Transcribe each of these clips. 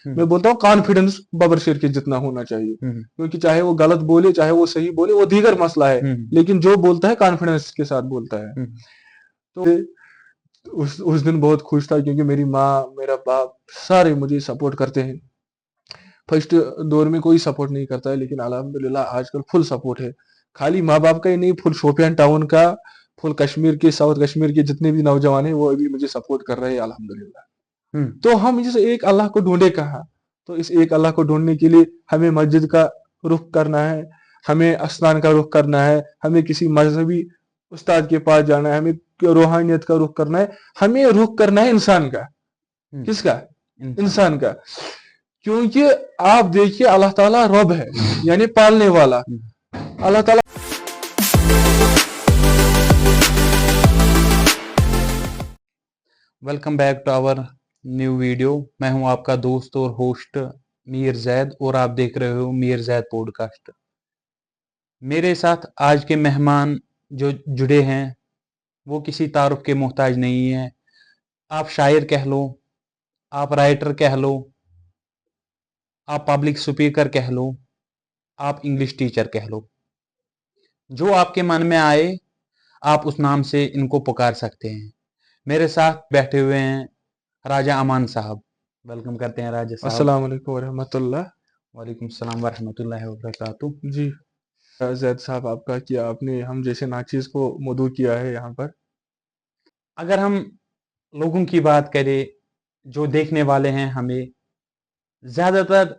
मैं बोलता हूँ कॉन्फिडेंस बाबर शेर के जितना होना चाहिए, क्योंकि चाहे वो गलत बोले चाहे वो सही बोले वो दीगर मसला है, लेकिन जो बोलता है कॉन्फिडेंस के साथ बोलता है। तो उस दिन बहुत खुश था क्योंकि मेरी माँ मेरा बाप सारे मुझे सपोर्ट करते हैं। फर्स्ट दौर में कोई सपोर्ट नहीं करता है, लेकिन अल्हम्दुलिल्लाह आजकल फुल सपोर्ट है। खाली माँ बाप का ही नहीं, फुल शोपियान टाउन का, फुल कश्मीर के, साउथ कश्मीर के जितने भी नौजवान हैं वो अभी मुझे सपोर्ट कर रहे हैं अल्हम्दुलिल्लाह। तो हम जिसे एक अल्लाह को ढूंढे कहाँ, तो इस एक अल्लाह को ढूंढने के लिए हमें मस्जिद का रुख करना है, हमें अस्नान का रुख करना है, हमें किसी मजहबी उस्ताद के पास जाना है, हमें रूहानियत का रुख करना है, हमें रुख करना है इंसान का। किसका? इंसान का। क्योंकि आप देखिए अल्लाह ताला रब है, यानी पालने वाला। अल्लाह ताला welcome back to our new video. मैं हूं आपका दोस्त और होस्ट मीर जैद और आप देख रहे हो मीर जैद पॉडकास्ट। मेरे साथ आज के मेहमान जो जुड़े हैं वो किसी तारुफ के मोहताज नहीं है। आप शायर कह लो, आप राइटर कह लो, आप पब्लिक स्पीकर कह लो, आप इंग्लिश टीचर कह लो, जो आपके मन में आए आप उस नाम से इनको पुकार सकते हैं। मेरे साथ बैठे हुए हैं राजा अमान साहब। वेलकम करते हैं राजा साहब। अस्सलाम वालेकुम रहमतुल्लाह। वालेकुम सलाम वरहमतुल्लाहि वबरकातुहू। जी जैद साहब, आपका किया, आपने हम जैसे नाचीज को मदऊ किया है यहाँ पर। अगर हम लोगों की बात करें जो देखने वाले हैं हमें, ज्यादातर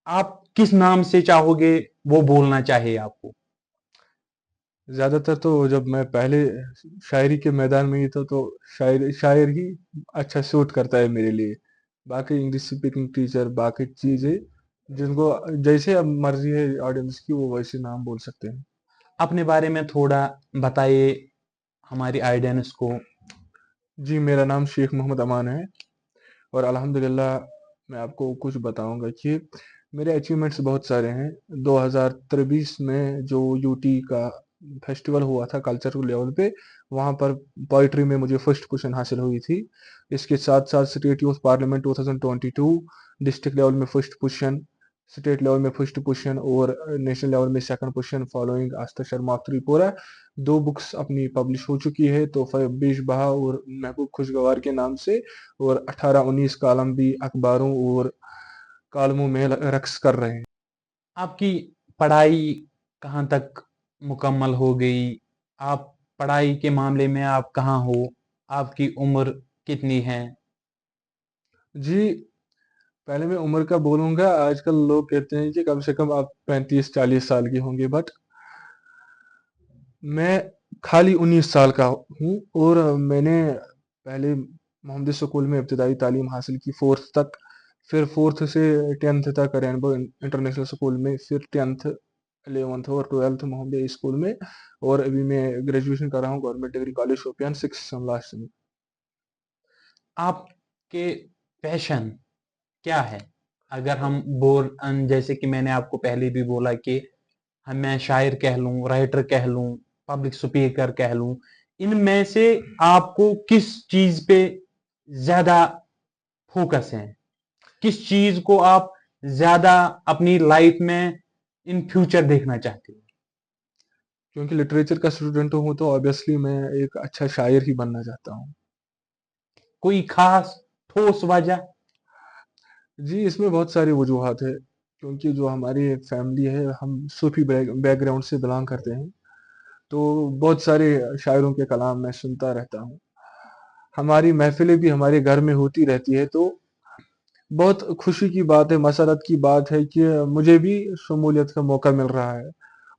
आप किस नाम से चाहोगे वो बोलना चाहिए आपको? ज्यादातर तो जब मैं पहले शायरी के मैदान में ही था तो शायर ही अच्छा सूट करता है मेरे लिए। बाकी इंग्लिश स्पीकिंग टीचर, बाकी चीजें जिनको जैसे अब मर्जी है ऑडियंस की वो वैसे नाम बोल सकते हैं। अपने बारे में थोड़ा बताइए हमारी ऑडियंस को। जी, मेरा नाम शेख मोहम्मद अमान है और अल्हम्दुलिल्लाह मैं आपको कुछ बताऊंगा कि मेरे अचीवमेंट्स बहुत सारे हैं। 2023 में जो यूटी का फेस्टिवल हुआ था कल्चरल लेवल पे, वहाँ पर पोइट्री में मुझे फर्स्ट पोजीशन हासिल हुई थी। इसके साथ साथ state youth parliament 2022 district level में फर्स्ट पोजीशन, स्टेट लेवल में फर्स्ट पोजीशन और नेशनल लेवल में second position following Aastha Sharma of Tripura. 2 books अपनी पब्लिश हो चुकी है, तोहफा बीश बहा और महबूब खुशगवार के नाम से, और 18-19 कालम भी अखबारों और कालमों में रक्स कर रहे हैं। आपकी पढ़ाई कहाँ तक मुकम्मल हो गई? आप पढ़ाई के मामले में आप कहाँ हो? आपकी उम्र कितनी है? जी, पहले मैं उम्र का बोलूंगा। आजकल लोग कहते हैं कि कम से कम आप 35-40 साल के होंगे, बट मैं खाली 19 साल का हूँ। और मैंने पहले मोहम्मदी स्कूल में इब्तदाई तालीम हासिल की 4th तक, फिर 4th से 10th तक रेनबो इंटरनेशनल स्कूल में, फिर 10th 11th और 12th मोहम्मदी स्कूल में, और अभी मैं ग्रेजुएशन कर रहा हूँ government degree college Shopian 6th same last में। आपके पैशन क्या है? अगर हम जैसे कि मैंने आपको पहले भी बोला कि मैं शायर कह लूं, राइटर कह लूं, पब्लिक स्पीकर कह लूं, इनमें से आपको किस चीज पे ज्यादा फोकस है? किस चीज को आप ज्यादा अपनी लाइफ में इन फ्यूचर देखना चाहते हो? क्योंकि लिटरेचर का स्टूडेंट हूँ तो ऑब्वियसली मैं एक अच्छा शायर ही बनना चाहता हूँ। कोई खास ठोस वजह? जी, इसमें बहुत सारी वजूहात है, क्योंकि जो हमारी फैमिली है, हम सूफी बैकग्राउंड से बिलोंग करते हैं, तो बहुत सारे शायरों के कलाम मैं सुनता रहता हूँ। हमारी महफिलें भी हमारे घर में होती रहती है, तो बहुत खुशी की बात है, मसरत की बात है कि मुझे भी शमूलियत का मौका मिल रहा है।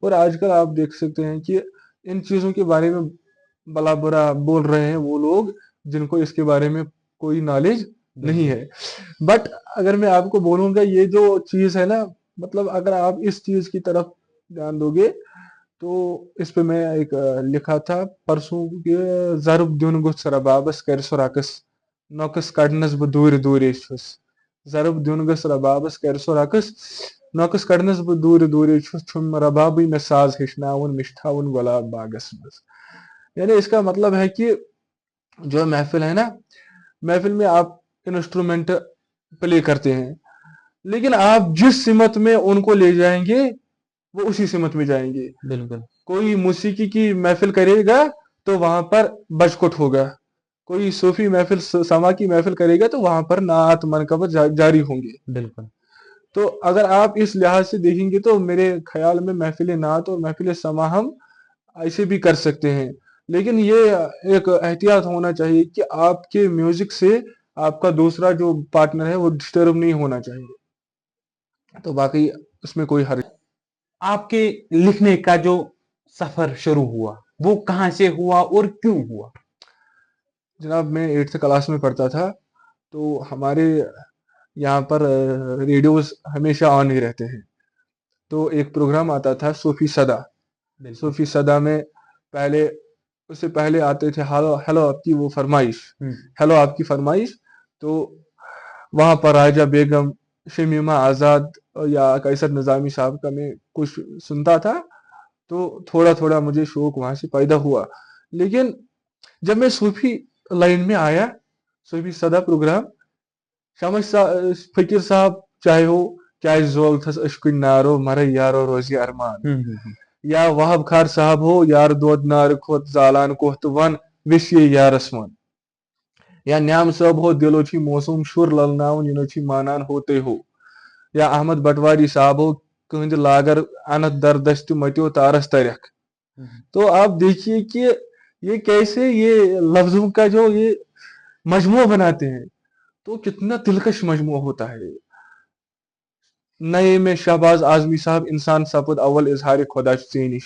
और आजकल आप देख सकते हैं कि इन चीज़ों के बारे में भला बुरा बोल रहे हैं वो लोग जिनको इसके बारे में कोई नॉलेज नहीं है। बट अगर मैं आपको बोलूंगा ये जो चीज़ है ना, मतलब अगर आप इस चीज़ की तरफ ध्यान दोगे तो इस पे मैं एक लिखा था परसों के, ज़रुब दुनगुस रबाबस कर सुराकस नौकस कडनस ब दूर दूर छुस। ज़रुब दुनगुस रबाबस कर सुराकस नौकस कडनस ब दूर दूर छुस, छुम रबाबी में साज हिशनाउन मिष्ठाउन गुलाब बागस बस। यानी इसका मतलब है कि जो महफिल है ना, महफिल में आप इंस्ट्रूमेंट प्ले करते हैं, लेकिन आप जिस सिमत में उनको ले जाएंगे वो उसी सिमत में जाएंगे। बिल्कुल। कोई मौसीकी की महफिल करेगा तो वहां पर बजकुट होगा, कोई सूफी महफिल समा की महफिल करेगा तो वहां पर नात मनकबत जारी होंगे। बिल्कुल। तो अगर आप इस लिहाज से देखेंगे तो मेरे ख्याल में महफिल नात और महफिल समा हम ऐसे भी कर सकते हैं, लेकिन ये एक एहतियात होना चाहिए कि आपके म्यूजिक से आपका दूसरा जो पार्टनर है वो डिस्टर्ब नहीं होना चाहिए। तो बाकी उसमें कोई हर्ज। आपके लिखने का जो सफर शुरू हुआ वो कहाँ से हुआ और क्यों हुआ? जनाब मैं 8th क्लास में पढ़ता था, तो हमारे यहाँ पर रेडियोस हमेशा ऑन ही रहते हैं। तो एक प्रोग्राम आता था सूफी सदा। सूफी सदा में पहले, उससे पहले आते थे हेलो हेलो आपकी वो फरमाइश, हेलो आपकी फरमाइश। तो वहां पर राजा बेगम, शमीमा आजाद या कैसर निजामी साहब का मैं कुछ सुनता था, तो थोड़ा थोड़ा मुझे शौक वहां से पैदा हुआ। लेकिन जब मैं सूफी लाइन में आया, सूफी सदा प्रोग्राम, शमस फकीर साहब चाहे हो क्या जोल थस अशकुन नारो मर यारो रोजी अरमान, या वहाब खार साहब हो यार दोद नार खोत जालान कोहत वन विश ये यारस मन, या न्याम साहब हो दिलो छी मौसम शुर ललनाउन यनो छी मानान होते हो, या अहमद बटवारी साहब हो कंद लागर अनत दरदश्त मटियो तारस तरख। तो आप देखिए कि ये कैसे ये लफ्जों का जो ये मजमू बनाते हैं, तो कितना दिलकश मजमू होता है। नए में शहबाज आजमी साहब इंसान सपुद अव्वल इजहार खुदा चेनिश,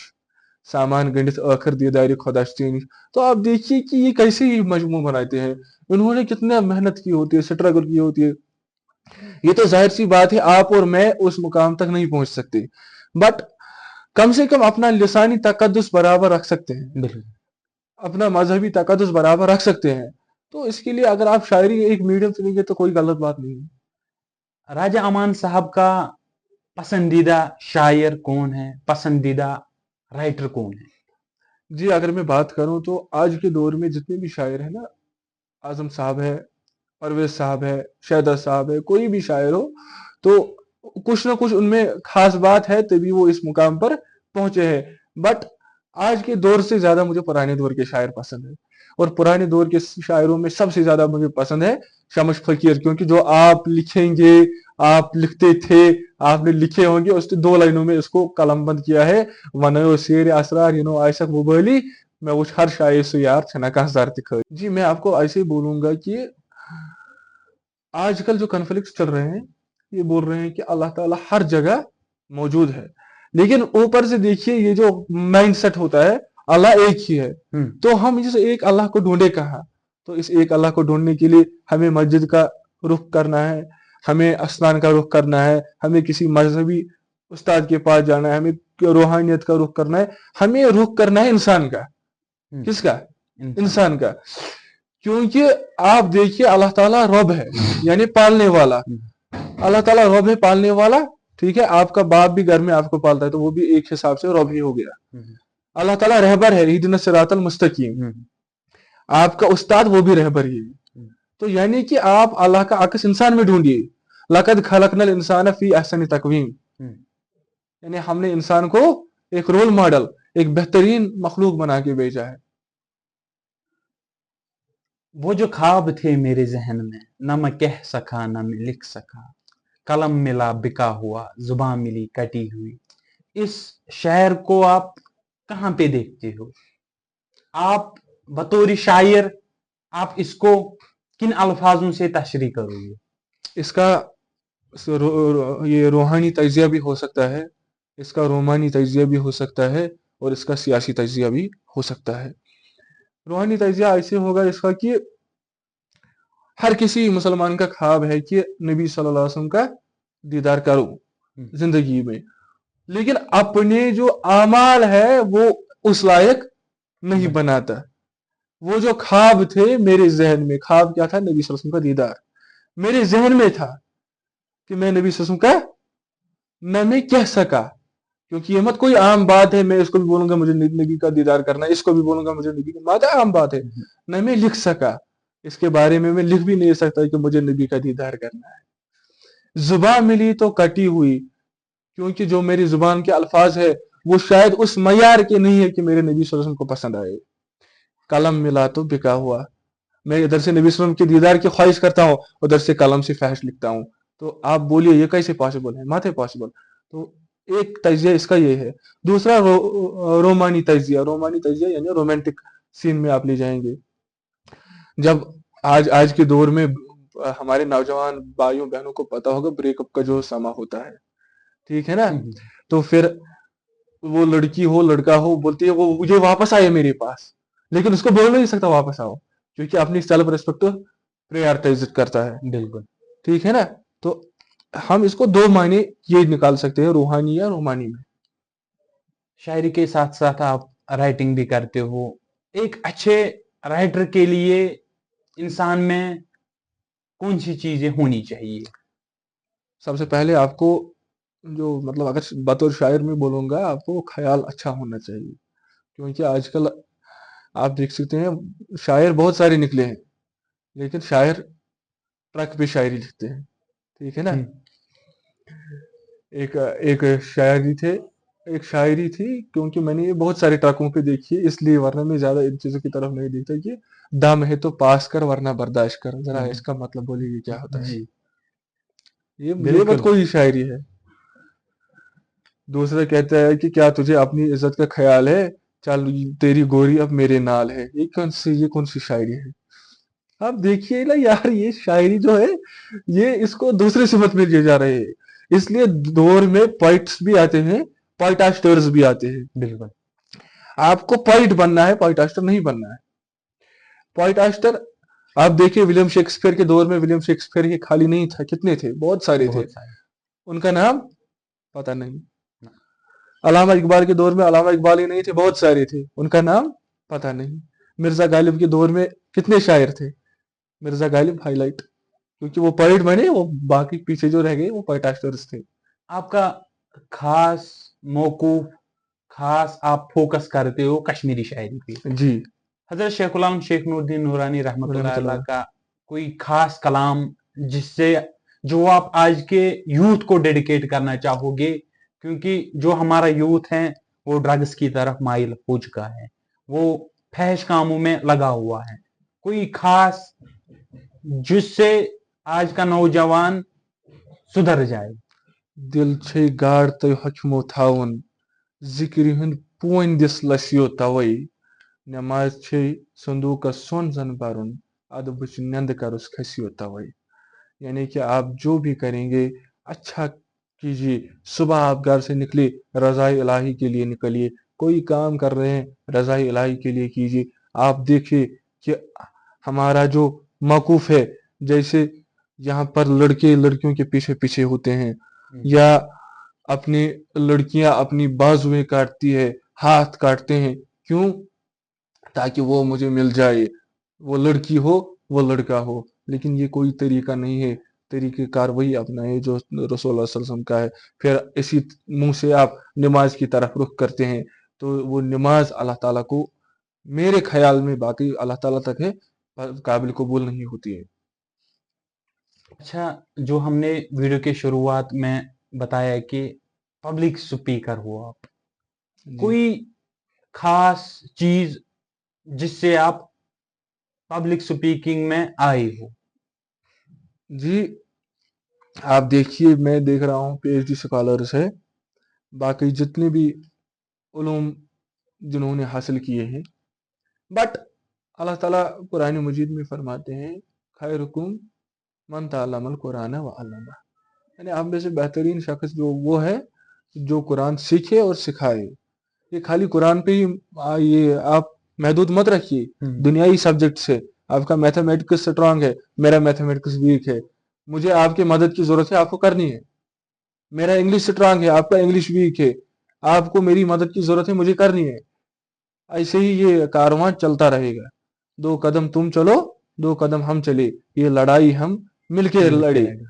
सामान गंडित आखिर दीदारी खुदा चेनिश। तो आप देखिए कि ये कैसे ही मजमू बनाते हैं, इन्होंने कितना मेहनत की होती है, स्ट्रगल की होती है। ये तो जाहिर सी बात है आप और मैं उस मुकाम तक नहीं पहुंच सकते, बट कम से कम अपना लिसानी तकद्दुस बराबर रख सकते हैं, अपना मजहबी तकद्दुस बराबर रख सकते हैं। तो इसके लिए अगर आप शायरी एक मीडियम चुनेंगे तो कोई गलत बात नहीं है। राजा अमान साहब का पसंदीदा शायर कौन है, पसंदीदा राइटर कौन है? जी अगर मैं बात करूं तो आज के दौर में जितने भी शायर हैं ना, आजम साहब है, परवेज साहब है, शहदा साहब है, कोई भी शायर हो, तो कुछ ना कुछ उनमें खास बात है तभी वो इस मुकाम पर पहुंचे हैं। बट आज के दौर से ज्यादा मुझे पुराने दौर के शायर पसंद है, और पुराने दौर के शायरों में सबसे ज्यादा मुझे पसंद है शमस फकीर, क्योंकि जो आप लिखेंगे, आप लिखते थे, आपने लिखे होंगे, उसने 2 लाइनों में इसको कलमबंद किया है। वनो शेर असरार यनो आयशक मुबली मैं वो हर शायर से यार छनका जर। जी मैं आपको ऐसे ही बोलूंगा कि आजकल जो कॉन्फ्लिक्ट चल रहे हैं, ये बोल रहे हैं कि अल्लाह ताला हर जगह मौजूद है, लेकिन ऊपर से देखिए ये जो माइंड सेट होता है अल्लाह एक ही है। तो हम इस एक अल्लाह को ढूंढे कहाँ? तो इस एक अल्लाह को ढूंढने के लिए हमें मस्जिद का रुख करना है, हमें अस्नान का रुख करना है, हमें किसी मजहबी उस्ताद के पास जाना है, हमें रूहानियत का रुख करना है, हमें रुख करना है इंसान का। किसका? इंसान का। क्योंकि आप देखिए अल्लाह ताला रब है, यानी पालने वाला। अल्लाह ताला रब है, पालने वाला। ठीक है, आपका बाप भी घर में आपको पालता है, तो वो भी एक हिसाब से रब ही हो गया। अल्लाह ताला रहबर है, इहदिना सिरातल मुस्तकीम। आपका उस्ताद वो भी रहबर ही है। तो यानी कि आप अल्लाह का अक्स इंसान में ढूंढिए। लकद खलकनल इंसान फी अहसनी तकवीम, यानी हमने इंसान को एक रोल मॉडल, एक बेहतरीन मखलूक बना के भेजा है। वो जो ख्वाब थे मेरे जहन में, न मैं कह सका न मैं लिख सका, कलम मिला बिका हुआ, जुबान मिली कटी हुई। इस शायर को आप कहाँ पे देखते हो? आप बतौर शायर आप इसको किन अल्फाजों से तशरीह करोगे? इसका ये रूहानी तजिया भी हो सकता है, इसका रोमानी तजिया भी हो सकता है, और इसका सियासी तजिया भी हो सकता है। रूहानी तजिया ऐसे होगा इसका कि हर किसी मुसलमान का ख्वाब है कि नबी सल्लल्लाहु अलैहि वसल्लम का दीदार करूं जिंदगी में, लेकिन अपने जो आमाल है वो उस लायक नहीं बनाता। वो जो ख्वाब थे मेरे जहन में, ख्वाब क्या था? नबी सल्लल्लाहु अलैहि वसल्लम का दीदार मेरे जहन में था कि मैं नबी सल्लल्लाहु अलैहि वसल्लम का न मैं कह सका, क्योंकि ये मत कोई आम बात है मैं इसको भी बोलूंगा मुझे नबी का दीदार करना है, इसको भी बोलूंगा मुझे नबी का, बात आम बात है। न मैं लिख सका, इसके बारे में मैं लिख भी नहीं सकता कि मुझे नबी का दीदार करना है। जुबान मिली तो कटी हुई, क्योंकि जो मेरी जुबान के अल्फाज है वो शायद उस मयार के नहीं है कि मेरे नबी सल्लल्लाहु अलैहि वसल्लम को पसंद आए। कलम मिला तो बिका हुआ, मैं इधर से नबी सल्लल्लाहु अलैहि वसल्लम के दीदार की ख्वाहिश करता हूँ, उधर से कलम से फहश लिखता हूँ। तो आप बोलिए ये कैसे पॉसिबल है? माथे पॉसिबल। तो एक तजिया इसका ये है। दूसरा रोमानी तजिया, रोमानी तजिया यानी रोमांटिक सीन में आप ले जाएंगे। जब आज आज के दौर में हमारे नौजवान भाइयों बहनों को पता होगा ब्रेकअप का जो समा होता है, ठीक है ना? तो फिर वो लड़की हो लड़का हो बोलती है वो मुझे वापस आए मेरे पास, लेकिन उसको बोल नहीं सकता वापस आओ, क्योंकि अपनी सेल्फ रिस्पेक्ट प्रायोरिटाइज करता है, बिल्कुल। ठीक है ना? तो हम इसको दो मायने ये निकाल सकते हैं, रूहानी या रोमानी में। शायरी के साथ साथ आप राइटिंग भी करते हो। एक अच्छे राइटर के लिए इंसान में कौन सी चीजें होनी चाहिए? सबसे पहले आपको जो मतलब अगर बतौर शायर में बोलूंगा, आपको ख्याल अच्छा होना चाहिए, क्योंकि आजकल आप देख सकते हैं शायर बहुत सारे निकले हैं, लेकिन शायर ट्रक पे शायरी लिखते हैं, ठीक है ना? एक एक शायरी थे एक शायरी थी, क्योंकि मैंने ये बहुत सारे ट्रकों पे देखी है इसलिए, वरना मैं ज्यादा इन चीजों की तरफ नहीं देखता कि दम है तो पास कर वरना बर्दाश्त कर, जरा इसका मतलब बोलिए क्या होता है? जी, ये मत बिल्कुल। कोई शायरी है। दूसरा कहता है कि क्या तुझे अपनी इज्जत का ख्याल है, चल तेरी गोरी अब मेरे नाल है। ये कौन सी शायरी है? आप देखिए ना यार, ये शायरी जो है ये इसको दूसरे सिमत में ले जा रहे हैं, इसलिए दौर में पोइट्स भी आते हैं, पोइटास्टर्स भी आते हैं। बिल्कुल। आपको पोइट बनना है, पोइटास्टर नहीं बनना है। पोइटास्टर, आप देखिए विलियम शेक्सपियर के दौर में विलियम शेक्सपियर ही खाली नहीं था, कितने थे, बहुत सारे थे। बहुत सारे। उनका नाम पता नहीं। अलामा इकबाल के दौर में अलामा इकबाल ही नहीं थे, बहुत सारे थे, उनका नाम पता नहीं। मिर्जा गालिब के दौर में कितने शायर थे, मिर्जा गालिब हाईलाइट, क्योंकि वो पोइट बने, वो बाकी पीछे जो रह गए वो पोइटास्टर्स थे। आपका खास मौकूफ, खास आप फोकस करते हो कश्मीरी शायरी पे। जी। हजरत शेख गुलाम शेख नूरुद्दीन नूरानी रहमतुल्लाह अलैह रहमतुल्लाह। का कोई खास कलाम जिससे जो आप आज के यूथ को डेडिकेट करना चाहोगे? क्योंकि जो हमारा यूथ है वो ड्रग्स की तरफ माइल हो चुका है, वो फहश कामों में लगा हुआ है। कोई खास जिससे आज का नौजवान सुधर जाए? दिल छे गाड़ तय हकमो थाउन, जिक्र हुंद पोइन दिस लसियो तवई, नमाज छे संदूक सोन जन बारुन, अद बुच नंद करुस खसियो तवई। यानी कि आप जो भी करेंगे अच्छा कीजिए। सुबह आप घर से निकले, रज़ाए इलाही के लिए निकलिए, कोई काम कर रहे हैं रज़ाए इलाही के लिए कीजिए। आप देखिए कि हमारा जो मौकूफ है, जैसे यहाँ पर लड़के लड़कियों के पीछे पीछे होते हैं, या अपनी लड़कियां अपनी बाजुएं काटती है, हाथ काटते हैं, क्यों? ताकि वो मुझे मिल जाए, वो लड़की हो वो लड़का हो। लेकिन ये कोई तरीका नहीं है, तरीके कार वही अपनाए जो रसूलुल्लाह सल्लल्लाहु अलैहि वसल्लम का है। फिर इसी मुंह से आप नमाज की तरफ रुख करते हैं, तो वो नमाज अल्लाह ताला को, मेरे ख्याल में बाकी अल्लाह ताला तक है, पर काबिल कबूल नहीं होती है। अच्छा, जो हमने वीडियो के शुरुआत में बताया कि पब्लिक स्पीकर हो आप, जी। कोई खास चीज जिससे आप पब्लिक स्पीकिंग में आए हो? जी, आप देखिए मैं देख रहा हूँ पीएचडी स्कॉलर्स है, बाकी जितने भी उलूम जिन्होंने हासिल किए हैं, बट अल्लाह ताला कुरान मजीद में फरमाते हैं खैरुकुम मन तअल्लमल कुरान व अल्लमा, यानी आप में से बेहतरीन शख्स जो वो है जो कुरान सीखे और सिखाए। ये खाली कुरान पे ही ये आप महदूद मत रखिए दुनियाई सब्जेक्ट से। आपका मैथमेटिक्स स्ट्रांग है, मेरा मैथमेटिक्स वीक है, मुझे आपकी मदद की जरूरत है, आपको करनी है। मेरा इंग्लिश स्ट्रांग है, आपका इंग्लिश वीक है, आपको मेरी मदद की जरूरत है, मुझे करनी है। ऐसे ही ये कारवां चलता रहेगा। दो कदम तुम चलो, दो कदम हम चले, ये लड़ाई हम मिलके मिलके लड़े, लड़े।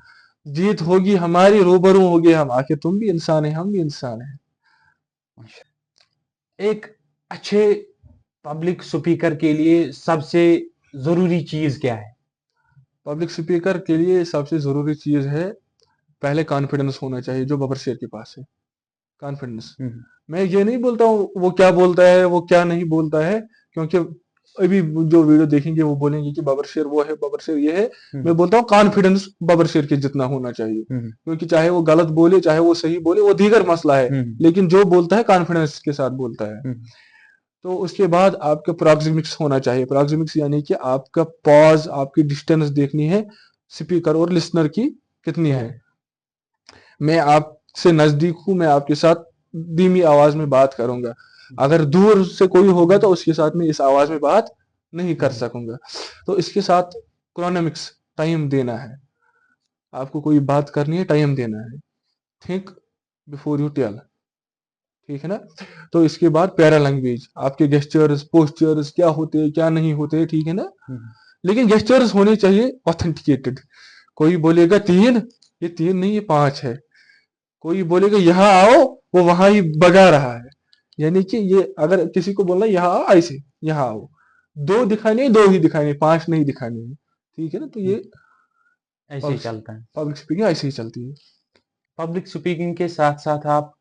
जीत होगी हमारी, रूबरू होगे हम, आखिर तुम भी इंसान है हम भी इंसान है। एक अच्छे पब्लिक स्पीकर के लिए सबसे जरूरी चीज क्या है? पब्लिक स्पीकर के लिए सबसे जरूरी चीज है पहले कॉन्फिडेंस होना चाहिए जो बबर शेर के पास है, कॉन्फिडेंस। हम्म, मैं ये नहीं बोलता हूँ वो क्या बोलता है वो क्या नहीं बोलता है, क्योंकि अभी जो वीडियो देखेंगे वो बोलेंगे कि बबर शेर वो है, बबर शेर ये है। मैं हम्म, बोलता हूँ कॉन्फिडेंस बबर शेर के जितना होना चाहिए, हम्म, क्योंकि चाहे वो गलत बोले चाहे वो सही बोले वो दीगर मसला है, हम्म, लेकिन जो बोलता है कॉन्फिडेंस के साथ बोलता है। हम्म, तो उसके बाद आपका प्रोक्सिमिक्स होना चाहिए, प्रोक्सिमिक्स यानी कि आपका पॉज, आपकी डिस्टेंस देखनी है स्पीकर और लिसनर की कितनी क्या है। है? मैं आपसे नजदीक हूं, मैं आपके साथ धीमी आवाज में बात करूंगा, अगर दूर से कोई होगा तो उसके साथ मैं इस आवाज में बात नहीं कर हम्म, सकूंगा। तो इसके साथ क्रोनोमिक्स, टाइम देना है, आपको कोई बात करनी है टाइम देना है, थिंक बिफोर यू टेल, ठीक है ना। तो इसके बाद पैरा लैंग्वेज, आपके गेस्चर्स पोस्चर्स क्या होते हैं क्या नहीं होते, ठीक है ना। हम्म, लेकिन गेस्चर्स होने चाहिए ऑथेंटिकेटेड। कोई बोलेगा तीन, ये तीन नहीं ये पांच है, कोई बोलेगा यहाँ आओ, वो वहां ही बगा रहा है, यानी कि ये अगर किसी को बोलना यहाँ आओ ऐसे, यहाँ आओ, दो दिखाने हैं, दो ही दिखाने हैं, पांच नहीं दिखाने हैं, ठीक है ना। तो हम्म, ये ऐसे ही चलता है। पब्लिक स्पीकिंग ऐसे ही चलती है। पब्लिक स्पीकिंग के साथ साथ आप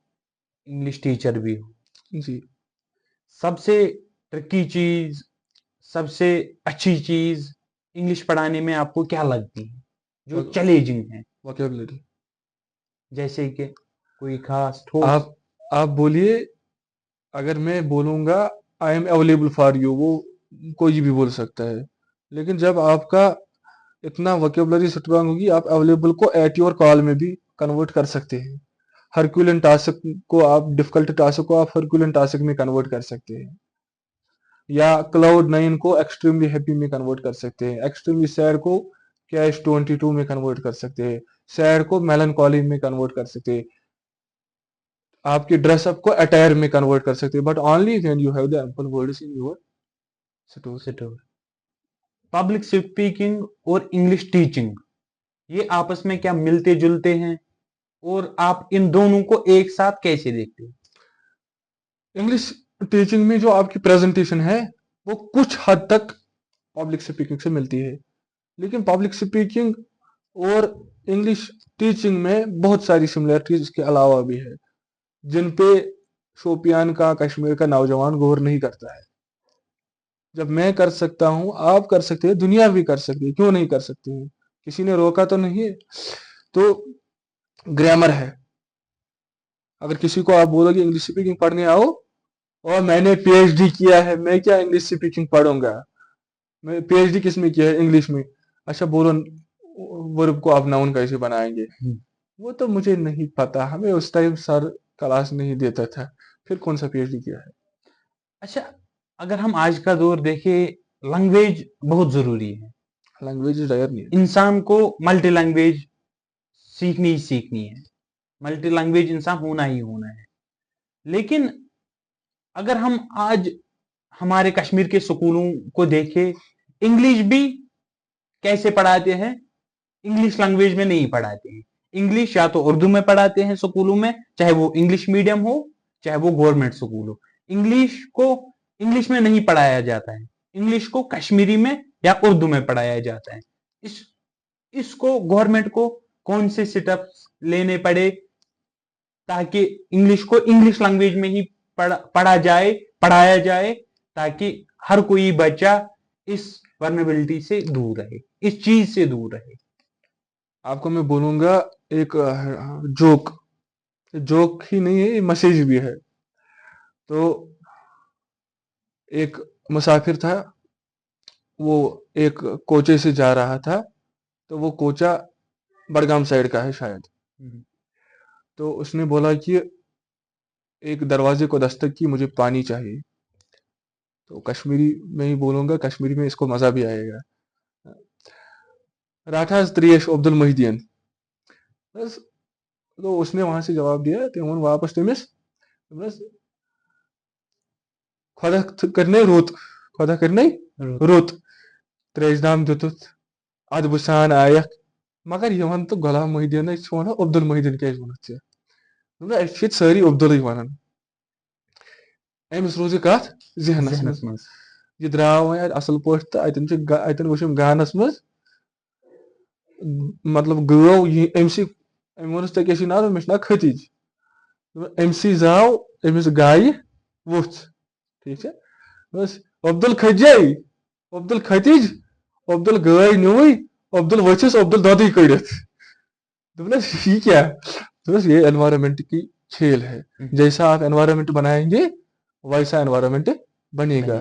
इंग्लिश टीचर भी हो। जी। सबसे ट्रिकी चीज, सबसे अच्छी चीज इंग्लिश पढ़ाने में आपको क्या लगती है, जो चैलेंजिंग है? वोकेबलरी। जैसे कि कोई खास ठोस। आप आप बोलिए, अगर मैं बोलूंगा I am available for you, वो कोई भी बोल सकता है, लेकिन जब आपका इतना वोकेबलरी स्ट्रांग होगी, आप अवेलेबल को एट योर कॉल में भी कन्वर्ट कर सकते हैं। हरक्यूलन टास्क को आप डिफिकल्ट टास्क को आप हरक्यूलन टास्क में कन्वर्ट कर सकते हैं, या क्लाउड नाइन को एक्सट्रीमली हैप्पी में कन्वर्ट कर सकते हैं, एक्सट्रीमली सैड को कैश 22 में कन्वर्ट कर सकते हैं, सैड को मेलनकॉली में कन्वर्ट कर सकते हैं, आपकी ड्रेसअप को अटायर में कन्वर्ट कर सकते हैं, but only when you have the ample words in your store. Public speaking और इंग्लिश टीचिंग, ये आपस में क्या मिलते जुलते हैं, और आप इन दोनों को एक साथ कैसे देखते हैं? इंग्लिश टीचिंग में जो आपकी प्रेजेंटेशन है वो कुछ हद तक पब्लिक स्पीकिंग से मिलती है, लेकिन पब्लिक स्पीकिंग और इंग्लिश टीचिंग में बहुत सारी सिमिलरिटीज इसके अलावा भी है, जिन पे शोपियान का कश्मीर का नौजवान गौर नहीं करता है। जब मैं कर सकता हूं आप कर सकते हैं, दुनिया भी कर सकती है, क्यों नहीं कर सकती है, किसी ने रोका तो नहीं है। तो ग्रामर है, अगर किसी को आप बोलोगे इंग्लिश स्पीकिंग पढ़ने आओ, और मैंने पीएचडी किया है, मैं क्या इंग्लिश स्पीकिंग पढ़ूंगा, मैं पीएचडी किस में किया है, इंग्लिश में, अच्छा बोलो वर्ब को आप नाउन कैसे बनाएंगे, हम्म, वो तो मुझे नहीं पता, हमें उस टाइम सर क्लास नहीं देता था, फिर कौन सा पीएचडी किया है। अच्छा, अगर हम आज का दौर देखें, लैंग्वेज बहुत जरूरी है। Language is dire need. इंसान को मल्टी लैंग्वेज सीखनी ही सीखनी है, मल्टी लैंग्वेज इंसान होना ही होना है। लेकिन अगर हम आज हमारे कश्मीर के स्कूलों को देखें, इंग्लिश भी कैसे पढ़ाते हैं? इंग्लिश लैंग्वेज में नहीं पढ़ाते हैं। इंग्लिश या तो उर्दू में पढ़ाते हैं स्कूलों में, चाहे वो इंग्लिश मीडियम हो चाहे वो गवर्नमेंट स्कूल हो। इंग्लिश को इंग्लिश में नहीं पढ़ाया जाता है, इंग्लिश को कश्मीरी में या उर्दू में पढ़ाया जाता है। इस इसको गवर्नमेंट को कौन से स्टेप्स लेने पड़े ताकि इंग्लिश को इंग्लिश लैंग्वेज में ही पढ़ा जाए, पढ़ाया जाए, ताकि हर कोई बच्चा इस वर्नेबिलिटी से दूर रहे, इस चीज से दूर रहे। आपको मैं बोलूंगा एक जोक, जोक ही नहीं है, मैसेज भी है। तो एक मुसाफिर था, वो एक कोचे से जा रहा था, तो वो कोचा बड़गाम साइड का है शायद। तो उसने बोला कि एक दरवाजे को दस्तक की, मुझे पानी चाहिए। तो कश्मीरी में ही बोलूंगा, कश्मीरी में इसको मजा भी आएगा। राठा त्रियश अब्दुल मोहिदीन, बस। तो उसने वहां से जवाब दिया, तिमोन वापस तमिस, बस खुदा करने रोत, खुदा करने रोत, त्रेजनाम दुतुत अद बुसान आयक, मगर यवन तो गुलाम मोहिदीन वन अब्दुल मोहिदीन क्या वन सारी अब्दुल वन, अमिस रोज कत जहनस जहनस मज, मज। यह द्राव वो असल पे तो अतन वुम गानस मज, मतलब गव अमस वोनस तक ना मे नाव खतीज अमसी जाव अमिस गाय वुथ ठीक है बस अब्दुल खजाई अब्दुल खतीज अब्दुल गाय नुई अब्दुल वथिस अब्दुल दद कड़ित दोपस ये क्या दोपस ये एनवायरमेंट की खेल है जैसा आप एनवायरमेंट बनाएंगे वैसा एनवायरमेंट बनेगा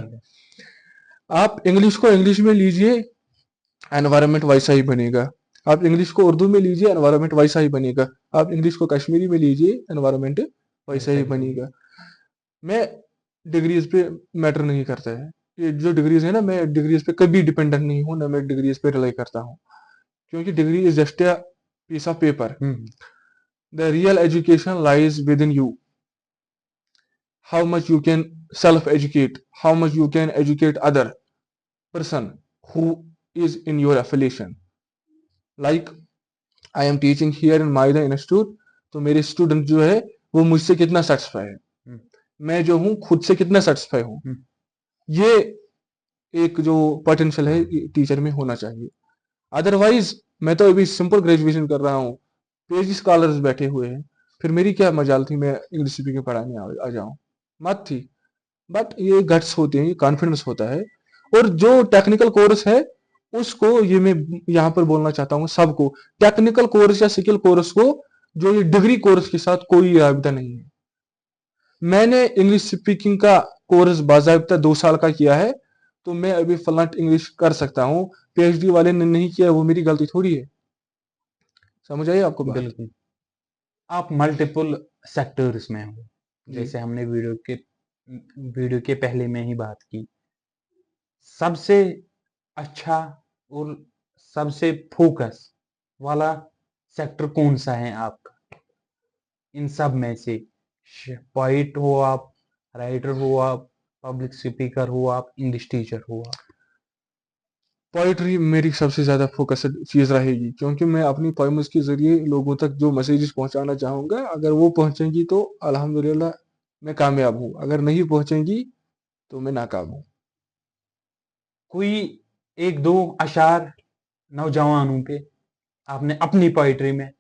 आप इंग्लिश को इंग्लिश में लीजिए एनवायरमेंट वैसा ही बनेगा आप इंग्लिश को उर्दू में लीजिए एनवायरमेंट वैसा ही बनेगा आप इंग्लिश को कश्मीरी में लीजिए एनवायरमेंट वैसा ही बनेगा मैं डिग्रीज पे मैटर नहीं करता है ये जो डिग्रीज है ना मैं डिग्रीज पे कभी डिपेंडेंट नहीं हूँ ना मैं डिग्रीज पे रिलाई करता हूँ क्योंकि degree is just a piece of paper. The real education lies within you. How much you can self-educate, how much you can educate other person who is in your affiliation. Like I am teaching here in Maida Institute, तो मेरे student जो है वो मुझसे कितना satisfy है, मैं जो हूँ खुद से कितना सेटिस्फाई हूँ, ये एक जो पोटेंशियल है टीचर में होना चाहिए. अदरवाइज मैं तो अभी सिंपल ग्रेजुएशन कर रहा हूँ, पीएचडी स्कॉलर्स बैठे हुए हैं, फिर मेरी क्या मजाल थी मैं इंग्लिश स्पीकिंग पढ़ाने आ जाऊं, मत थी. बट ये गट्स होते हैं, ये कॉन्फिडेंस होता है. और जो टेक्निकल कोर्स है उसको ये मैं यहाँ पर बोलना चाहता हूँ सबको, टेक्निकल कोर्स या स्किल कोर्स को जो ये डिग्री कोर्स के साथ कोई राबिता नहीं है. मैंने इंग्लिश स्पीकिंग का कोर्स बाज़ाब्ता 2 साल का किया है, तो मैं अभी फ्लुएंट इंग्लिश कर सकता हूँ. पीएचडी वाले ने नहीं किया, वो मेरी गलती थोड़ी है. समझ आई आपको बात? बिल्कुल. आप मल्टीपल सेक्टर्स में हो, जैसे हमने वीडियो के पहले में ही बात की. सबसे अच्छा और सबसे फोकस वाला सेक्टर कौन सा है आपका इन सब में से? पोइट हो आप, राइटर हो आप, पब्लिक स्पीकर हो आप, इंग्लिश टीचर हो आप? पोइट्री मेरी सबसे ज्यादा फोकस्ड चीज रहेगी, क्योंकि मैं अपनी पोइम्स के जरिए लोगों तक जो मैसेजेस पहुंचाना चाहूंगा, अगर वो पहुंचेंगी तो अल्हम्दुलिल्लाह मैं कामयाब हूँ, अगर नहीं पहुंचेंगी तो मैं नाकाम हूँ. कोई एक दो अशार नौजवानों पे आपने अपनी पोइट्री में?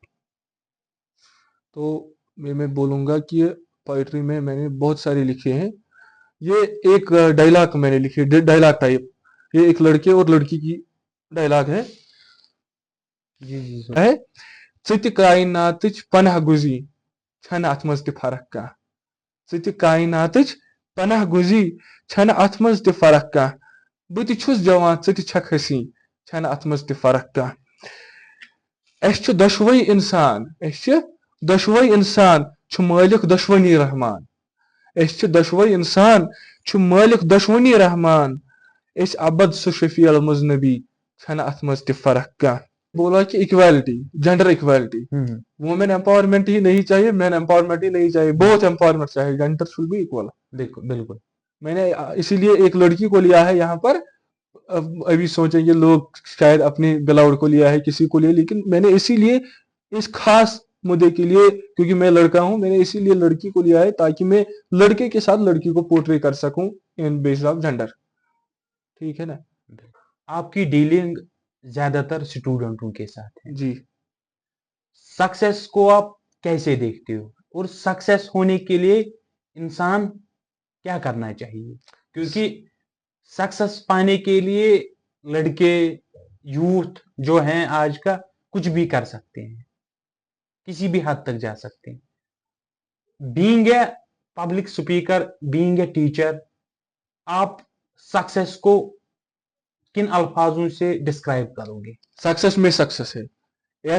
तो मैं बोलूंगा कि पोइट्री में मैंने बहुत सारे लिखे हैं. ये एक डायलॉग मैंने लिखी, डायलॉग टाइप. ये एक लड़के और लड़की की डायलॉग है. जी है च कायनातच पनाह गुजी छन अथ मज त फर्क कह, च कायनातच पनाह गुजी छन अथ मज त फर्क कह, बह तुस जवान च छक हसी छन अथ मज त फर्क कह. अस दशवई इंसान, दशवई इंसान मालिक दशवनी रहमान, अस दशवई इंसान मालिक दशवनी रहमान, अस अबद सु शफी अल मुजनबी छन अथ मज त फर्क कह. बोला कि equality, gender equality, women empowerment ही नहीं चाहिए, मैन एम्पावरमेंट ही नहीं चाहिए, बोथ एम्पावरमेंट चाहिए, जेंडर शुड बी इक्वल. बिल्कुल बिल्कुल. मैंने इसीलिए एक लड़की को लिया है यहाँ पर. अभी सोचेंगे लोग शायद अपनी बिलाउड को लिया है, किसी को लिया, लेकिन मैंने इसीलिए इस खास मुद्दे के लिए, क्योंकि मैं लड़का हूं, मैंने इसीलिए लड़की को लिया है ताकि मैं लड़के के साथ लड़की को पोर्ट्रे कर सकूं इन बेस ऑफ जेंडर. ठीक है ना? आपकी डीलिंग ज्यादातर स्टूडेंटों के साथ है जी. सक्सेस को आप कैसे देखते हो, और सक्सेस होने के लिए इंसान क्या करना चाहिए? क्योंकि सक्सेस पाने के लिए लड़के, यूथ जो हैं आज का, कुछ भी कर सकते हैं, किसी भी हद तक जा सकते हैं. Being a public speaker, being a teacher, आप सक्सेस को किन अल्फाजों से डिस्क्राइब करोगे? सक्सेस में सक्सेस है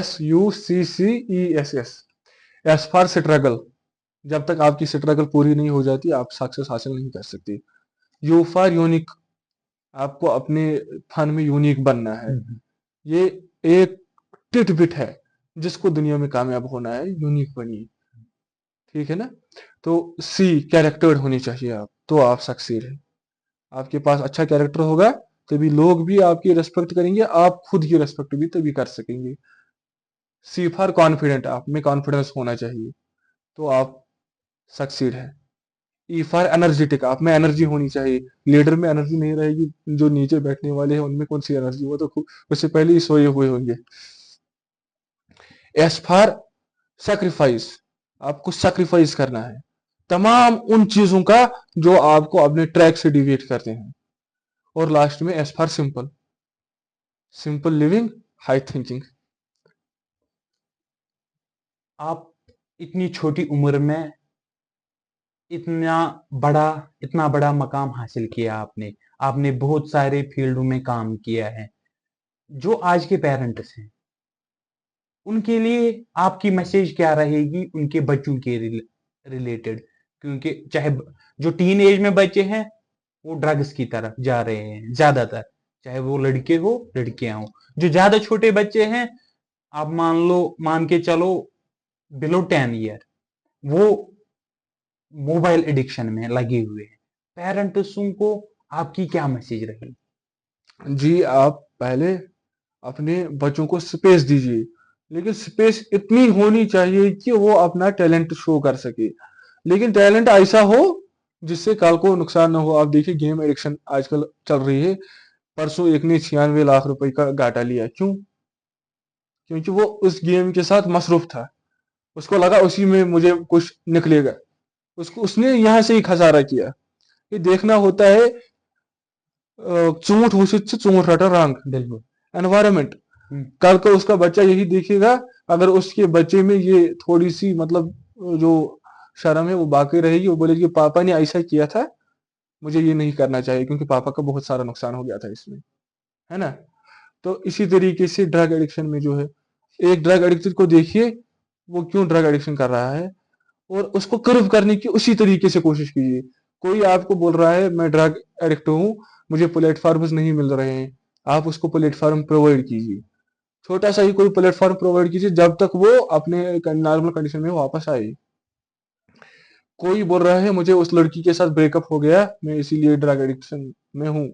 SUCCESS. एस फॉर स्ट्रगल, जब तक आपकी स्ट्रगल पूरी नहीं हो जाती आप सक्सेस हासिल नहीं कर सकते. यू फॉर यूनिक, आपको अपने फन में यूनिक बनना है. ये एक टिटबिट है जिसको दुनिया में कामयाब होना है, यूनिक बनिए. ठीक है ना? तो सी कैरेक्टर होनी चाहिए आप, तो आप सक्सेस है. आपके पास अच्छा कैरेक्टर होगा तभी लोग भी आपकी रेस्पेक्ट करेंगे, आप खुद की रेस्पेक्ट भी तभी कर सकेंगे. सी फॉर कॉन्फिडेंट, आप में कॉन्फिडेंस होना चाहिए, तो आप सक्सीड है. ई फॉर एनर्जेटिक, आप में एनर्जी होनी चाहिए. लीडर में एनर्जी नहीं रहेगी, जो नीचे बैठने वाले हैं उनमें कौन सी एनर्जी, वो तो उससे पहले ही सोए हुए होंगे. एस फॉर सैक्रिफाइस, आपको सैक्रिफाइस करना है तमाम उन चीजों का जो आपको अपने ट्रैक से डिविएट करते हैं। और लास्ट में S for simple, simple living, high thinking. आप इतनी छोटी उम्र में इतना बड़ा इतना बड़ा मकाम हासिल किया आपने। आपने बहुत सारे फील्डों में काम किया है। जो आज के पेरेंट्स हैं, उनके लिए आपकी मैसेज क्या रहेगी उनके बच्चों के रिलेटेड? क्योंकि चाहे जो टीन एज में बच्चे हैं वो ड्रग्स की तरफ जा रहे हैं ज्यादातर, चाहे वो लड़के हो लड़कियां हो। जो ज्यादा छोटे बच्चे हैं, आप मान के चलो बिलो 10 ईयर, वो मोबाइल एडिक्शन में लगे हुए हैं। पेरेंट्सों को आपकी क्या मैसेज रहेगी? जी, आप पहले अपने बच्चों को स्पेस दीजिए, लेकिन स्पेस इतनी होनी चाहिए कि वो अपना टैलेंट शो कर सके, लेकिन टैलेंट ऐसा हो जिससे कल को नुकसान ना हो। आप देखिए गेम एडिक्शन आजकल चल रही है। परसों एक ने 96 लाख रुपए का घाटा लिया, क्यों? क्योंकि वो उस गेम के साथ मसरूफ था, उसको लगा उसी में मुझे कुछ निकलेगा, उसको उसने यहाँ से ही खसारा किया। ये देखना होता है, चूंट हुसित से चूंट रटा रंग, बिल्कुल। एनवायरमेंट। हम्म, कल को उसका बच्चा यही देखेगा, अगर उसके बच्चे में ये थोड़ी सी मतलब जो शर्म है वो बाकी रहेगी, वो बोलेगी पापा ने ऐसा किया था, मुझे ये नहीं करना चाहिए क्योंकि पापा का बहुत सारा नुकसान हो गया था इसमें, है ना? तो इसी तरीके से ड्रग एडिक्शन में जो है, एक ड्रग एडिक्टेड को देखिए वो क्यों ड्रग एडिक्शन कर रहा है, और उसको कर्व करने की उसी तरीके से कोशिश कीजिए। कोई आपको बोल रहा है मैं ड्रग एडिक्ट हूँ, मुझे प्लेटफॉर्म्स नहीं मिल रहे हैं, आप उसको प्लेटफॉर्म प्रोवाइड कीजिए। छोटा सा ही कोई प्लेटफॉर्म प्रोवाइड कीजिए जब तक वो अपने नॉर्मल कंडीशन में वापस आए। कोई बोल रहा है मुझे उस लड़की के साथ ब्रेकअप हो गया, मैं इसीलिए ड्रग एडिक्शन में हूँ,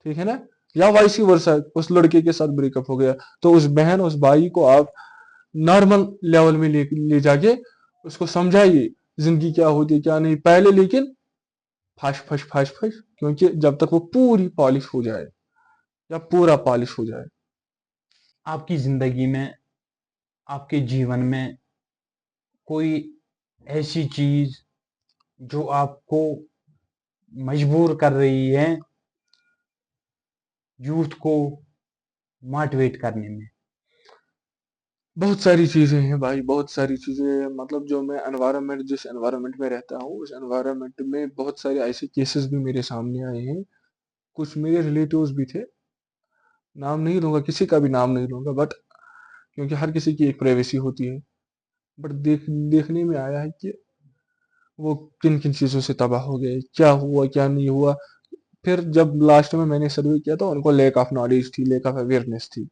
ठीक है ना? या वाइस वर्सा, उस लड़के के साथ ब्रेकअप हो गया, तो उस बहन उस भाई को आप नॉर्मल लेवल में ले जाके उसको समझाइए जिंदगी क्या होती है क्या नहीं पहले, लेकिन फश फश फश फश, क्योंकि जब तक वो पूरी पॉलिश हो जाए या पूरा पॉलिश हो जाए। आपकी जिंदगी में, आपके जीवन में कोई ऐसी चीज जो आपको मजबूर कर रही है यूथ को मोटिवेट करने में? बहुत सारी चीजें हैं भाई, बहुत सारी चीजें, मतलब जो मैं एनवायरनमेंट जिस एनवायरनमेंट में रहता हूँ उस एनवायरनमेंट में बहुत सारे ऐसे केसेस भी मेरे सामने आए हैं। कुछ मेरे रिलेटिव्स भी थे, नाम नहीं लूंगा, किसी का भी नाम नहीं लूंगा, बट क्योंकि हर किसी की एक प्राइवेसी होती है। बट देखने में आया है कि वो किन किन चीजों से तबाह हो गए, क्या हुआ क्या नहीं हुआ। फिर जब लास्ट में मैंने सर्वे किया तो उनको लैक ऑफ नॉलेज थी, लैक ऑफ अवेयरनेस थी।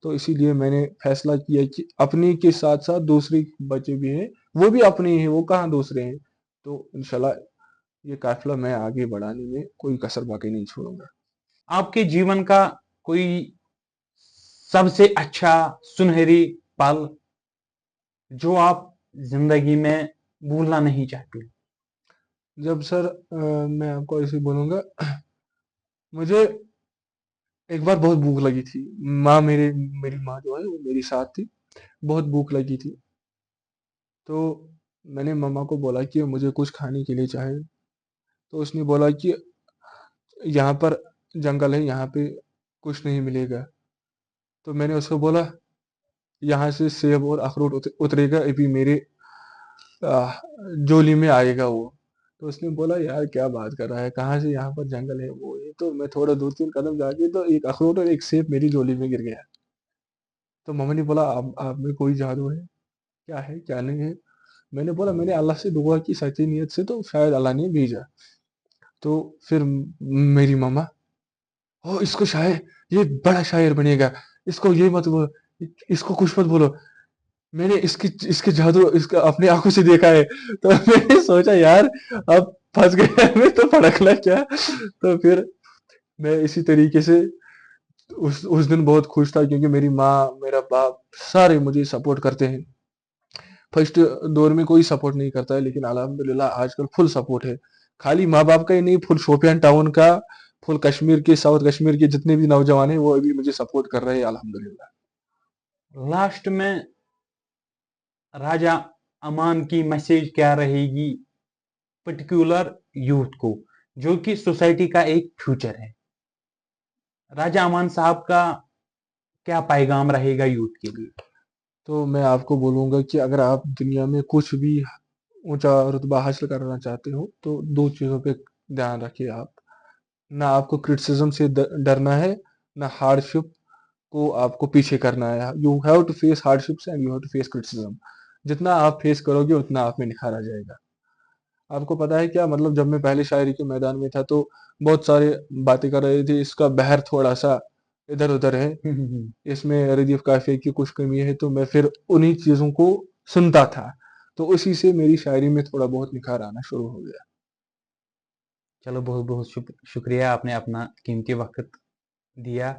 तो इसीलिए मैंने फैसला किया कि अपनी के साथ साथ दूसरे बच्चे भी हैं, वो भी अपने ही हैं, वो कहाँ दूसरे हैं। तो इंशाल्लाह ये काफिला मैं आगे बढ़ाने में कोई कसर बाकी नहीं छोड़ूंगा। आपके जीवन का कोई सबसे अच्छा सुनहरी पल जो आप जिंदगी में भूलना नहीं चाहते? जब सर मैं आपको ऐसे बोलूंगा, मुझे एक बार बहुत भूख लगी थी। मेरी माँ जो है वो मेरी साथ थी, बहुत भूख लगी थी। तो मैंने मम्मा को बोला कि मुझे कुछ खाने के लिए चाहिए। तो उसने बोला कि यहाँ पर जंगल है, यहाँ पे कुछ नहीं मिलेगा। तो मैंने उसको बोला यहाँ से सेब और अखरोट उतरेगा अभी मेरे जोली में आएगा वो। तो उसने बोला यार क्या बात कर रहा है, कहाँ से यहाँ पर जंगल है वो ये। तो मैं थोड़ा 2-3 कदम जाके तो एक अखरोट और एक सेब मेरी जोली में गिर गया। तो मम्मा ने बोला आप में कोई जादू है, क्या है क्या नहीं है? मैंने बोला मैंने अल्लाह से दुआ की सच्ची नीयत से, तो शायद अल्लाह ने भेजा। तो फिर मेरी मम्मा, ओ इसको शायर, ये बड़ा शायर बनेगा, इसको ये मत बोलो, इसको कुछ मत बोलो, मैंने इसकी इसके जादू इसका अपनी आंखों से देखा है। तो मैंने सोचा यार अब फंस गया मैं तो भड़कना क्या। तो फिर मैं इसी तरीके से उस दिन बहुत खुश था क्योंकि मेरी माँ मेरा बाप सारे मुझे सपोर्ट करते हैं। फर्स्ट दौर में कोई सपोर्ट नहीं करता है, लेकिन अल्हम्दुलिल्लाह आजकल फुल सपोर्ट है। खाली माँ बाप का ही नहीं, फुल शोपियान टाउन का, फुल कश्मीर के, साउथ कश्मीर के जितने भी नौजवान हैं वो अभी मुझे सपोर्ट कर रहे हैं अल्हम्दुलिल्लाह। लास्ट में राजा अमान की मैसेज क्या रहेगी पर्टिकुलर यूथ को, जो कि सोसाइटी का एक फ्यूचर है। राजा अमान साहब का क्या पैगाम रहेगा यूथ के लिए? तो मैं आपको बोलूँगा कि अगर आप दुनिया में कुछ भी ऊँचा रुतबा हासिल करना चाहते हो, तो 2 चीज़ों पे ध्यान रखिए आप। ना आपको क्रिटिसिज़्म से डरना है, ना हार्डशिप को आपको पीछे करना है। You have to face hardships and you have to face criticism. जितना आप फेस करोगे उतना आप में निखार आ जाएगा। आपको पता है क्या, मतलब जब मैं पहले शायरी के मैदान में था तो बहुत सारे बातें कर रहे थे, इसका बहर थोड़ा-सा इधर-उधर है, इसमें रदीफ़ काफ़िये की कुछ कमी है, तो मैं फिर उन्हीं चीज़ों को सुनता था। तो उसी से मेरी शायरी में थोड़ा बहुत निखार आना शुरू हो गया। चलो, बहुत बहुत शुक्रिया, आपने अपना कीमती वक्त दिया।